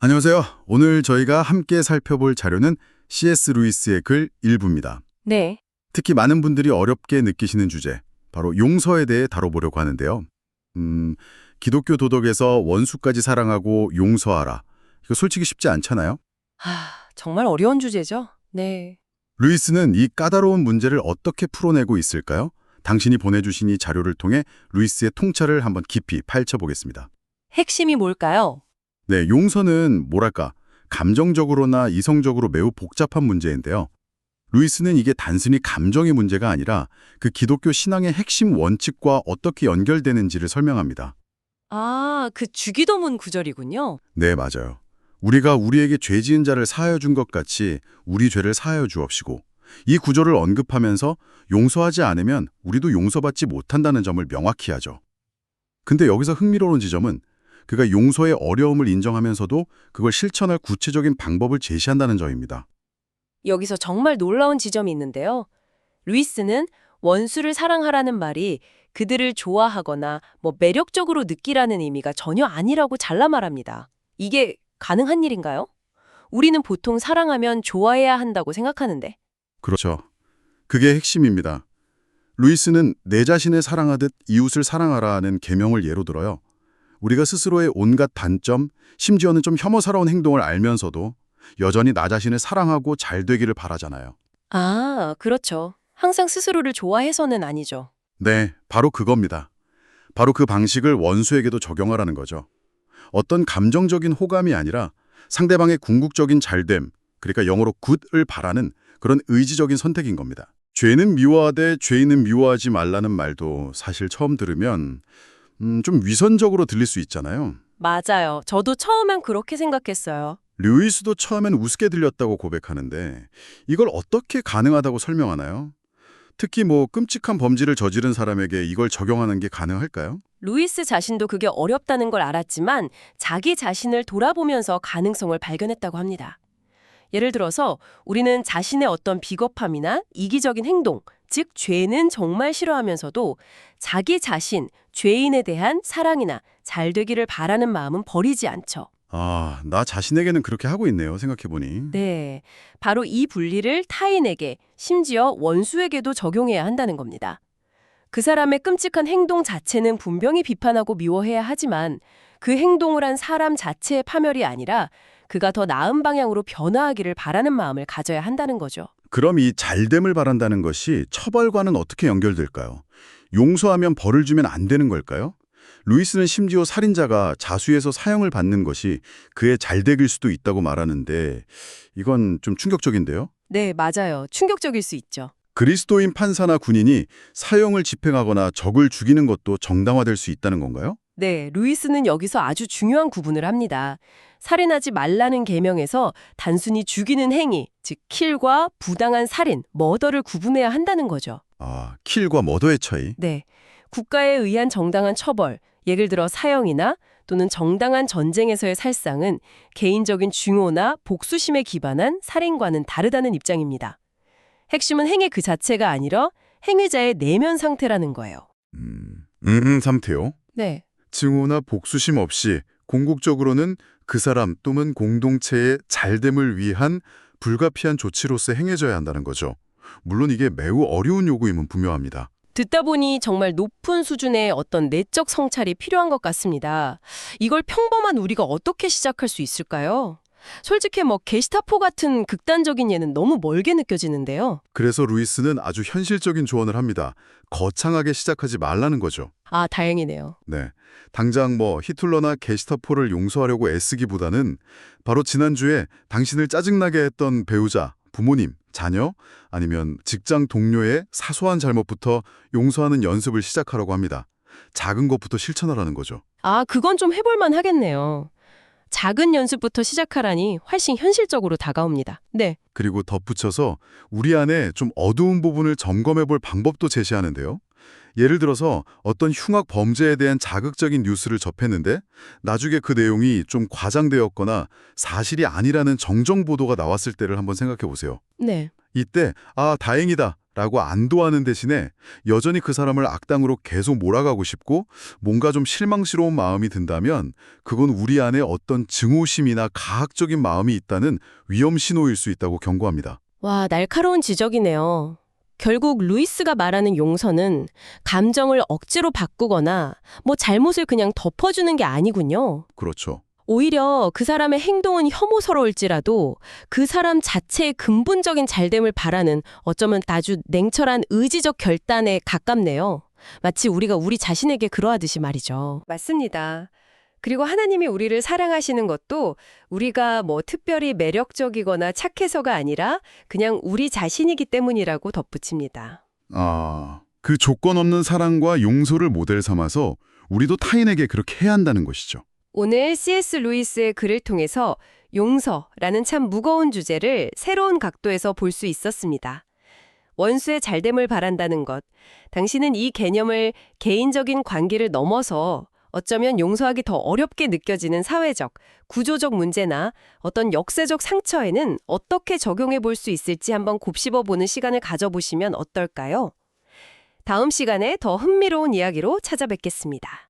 안녕하세요. 오늘 저희가 함께 살펴볼 자료는 C.S. 루이스의 글 일부입니다. 네. 특히 많은 분들이 어렵게 느끼시는 주제, 바로 용서에 대해 다뤄보려고 하는데요. 기독교 도덕에서 원수까지 사랑하고 용서하라. 이거 솔직히 쉽지 않잖아요? 정말 어려운 주제죠? 네. 루이스는 이 까다로운 문제를 어떻게 풀어내고 있을까요? 당신이 보내주신 이 자료를 통해 루이스의 통찰을 한번 깊이 파헤쳐보겠습니다. 핵심이 뭘까요? 네, 용서는 뭐랄까, 감정적으로나 이성적으로 매우 복잡한 문제인데요. 루이스는 이게 단순히 감정의 문제가 아니라 그 기독교 신앙의 핵심 원칙과 어떻게 연결되는지를 설명합니다. 그 주기도문 구절이군요. 네, 맞아요. 우리가 우리에게 죄 지은 자를 사하여 준 것 같이 우리 죄를 사하여 주옵시고, 이 구절을 언급하면서 용서하지 않으면 우리도 용서받지 못한다는 점을 명확히 하죠. 근데 여기서 흥미로운 지점은 그가 용서의 어려움을 인정하면서도 그걸 실천할 구체적인 방법을 제시한다는 점입니다. 여기서 정말 놀라운 지점이 있는데요. 루이스는 원수를 사랑하라는 말이 그들을 좋아하거나 매력적으로 느끼라는 의미가 전혀 아니라고 잘라 말합니다. 이게 가능한 일인가요? 우리는 보통 사랑하면 좋아해야 한다고 생각하는데. 그렇죠. 그게 핵심입니다. 루이스는 내 자신을 사랑하듯 이웃을 사랑하라는 계명을 예로 들어요. 우리가 스스로의 온갖 단점, 심지어는 좀 혐오스러운 행동을 알면서도 여전히 나 자신을 사랑하고 잘 되기를 바라잖아요. 그렇죠. 항상 스스로를 좋아해서는 아니죠. 네, 바로 그겁니다. 바로 그 방식을 원수에게도 적용하라는 거죠. 어떤 감정적인 호감이 아니라 상대방의 궁극적인 잘됨, 그러니까 영어로 굿을 바라는 그런 의지적인 선택인 겁니다. 죄는 미워하되 죄인은 미워하지 말라는 말도 사실 처음 들으면 좀 위선적으로 들릴 수 있잖아요. 맞아요. 저도 처음엔 그렇게 생각했어요. 루이스도 처음엔 우습게 들렸다고 고백하는데 이걸 어떻게 가능하다고 설명하나요? 특히 끔찍한 범죄를 저지른 사람에게 이걸 적용하는 게 가능할까요? 루이스 자신도 그게 어렵다는 걸 알았지만 자기 자신을 돌아보면서 가능성을 발견했다고 합니다. 예를 들어서 우리는 자신의 어떤 비겁함이나 이기적인 행동, 즉 죄는 정말 싫어하면서도 자기 자신, 죄인에 대한 사랑이나 잘되기를 바라는 마음은 버리지 않죠. 나 자신에게는 그렇게 하고 있네요, 생각해보니. 네, 바로 이 분리를 타인에게, 심지어 원수에게도 적용해야 한다는 겁니다. 그 사람의 끔찍한 행동 자체는 분명히 비판하고 미워해야 하지만 그 행동을 한 사람 자체의 파멸이 아니라 그가 더 나은 방향으로 변화하기를 바라는 마음을 가져야 한다는 거죠. 그럼 이 잘됨을 바란다는 것이 처벌과는 어떻게 연결될까요? 용서하면 벌을 주면 안 되는 걸까요? 루이스는 심지어 살인자가 자수해서 사형을 받는 것이 그의 잘되길 수도 있다고 말하는데 이건 좀 충격적인데요? 네, 맞아요. 충격적일 수 있죠. 그리스도인 판사나 군인이 사형을 집행하거나 적을 죽이는 것도 정당화될 수 있다는 건가요? 네, 루이스는 여기서 아주 중요한 구분을 합니다. 살인하지 말라는 계명에서 단순히 죽이는 행위, 즉 킬과 부당한 살인, 머더를 구분해야 한다는 거죠. 킬과 머더의 차이. 네, 국가에 의한 정당한 처벌, 예를 들어 사형이나 또는 정당한 전쟁에서의 살상은 개인적인 증오나 복수심에 기반한 살인과는 다르다는 입장입니다. 핵심은 행위 그 자체가 아니라 행위자의 내면 상태라는 거예요. 상태요? 네. 증오나 복수심 없이 궁극적으로는 그 사람 또는 공동체의 잘됨을 위한 불가피한 조치로서 행해져야 한다는 거죠. 물론 이게 매우 어려운 요구임은 분명합니다. 듣다 보니 정말 높은 수준의 어떤 내적 성찰이 필요한 것 같습니다. 이걸 평범한 우리가 어떻게 시작할 수 있을까요? 솔직히 게시타포 같은 극단적인 예는 너무 멀게 느껴지는데요. 그래서 루이스는 아주 현실적인 조언을 합니다. 거창하게 시작하지 말라는 거죠. 다행이네요. 네, 당장 히틀러나 게시타포를 용서하려고 애쓰기보다는 바로 지난주에 당신을 짜증나게 했던 배우자, 부모님, 자녀, 아니면 직장 동료의 사소한 잘못부터 용서하는 연습을 시작하라고 합니다. 작은 것부터 실천하라는 거죠. 그건 좀 해볼만 하겠네요. 작은 연습부터 시작하라니 훨씬 현실적으로 다가옵니다. 네. 그리고 덧붙여서 우리 안에 좀 어두운 부분을 점검해 볼 방법도 제시하는데요. 예를 들어서 어떤 흉악 범죄에 대한 자극적인 뉴스를 접했는데 나중에 그 내용이 좀 과장되었거나 사실이 아니라는 정정 보도가 나왔을 때를 한번 생각해 보세요. 네. 이때 다행이다 라고 안도하는 대신에 여전히 그 사람을 악당으로 계속 몰아가고 싶고 뭔가 좀 실망스러운 마음이 든다면 그건 우리 안에 어떤 증오심이나 가학적인 마음이 있다는 위험 신호일 수 있다고 경고합니다. 와, 날카로운 지적이네요. 결국 루이스가 말하는 용서는 감정을 억지로 바꾸거나 잘못을 그냥 덮어주는 게 아니군요. 그렇죠. 오히려 그 사람의 행동은 혐오스러울지라도 그 사람 자체의 근본적인 잘됨을 바라는 어쩌면 아주 냉철한 의지적 결단에 가깝네요. 마치 우리가 우리 자신에게 그러하듯이 말이죠. 맞습니다. 그리고 하나님이 우리를 사랑하시는 것도 우리가 특별히 매력적이거나 착해서가 아니라 그냥 우리 자신이기 때문이라고 덧붙입니다. 그 조건 없는 사랑과 용서를 모델 삼아서 우리도 타인에게 그렇게 해야 한다는 것이죠. 오늘 C.S. 루이스의 글을 통해서 용서라는 참 무거운 주제를 새로운 각도에서 볼 수 있었습니다. 원수의 잘됨을 바란다는 것, 당신은 이 개념을 개인적인 관계를 넘어서 어쩌면 용서하기 더 어렵게 느껴지는 사회적, 구조적 문제나 어떤 역사적 상처에는 어떻게 적용해 볼 수 있을지 한번 곱씹어 보는 시간을 가져보시면 어떨까요? 다음 시간에 더 흥미로운 이야기로 찾아뵙겠습니다.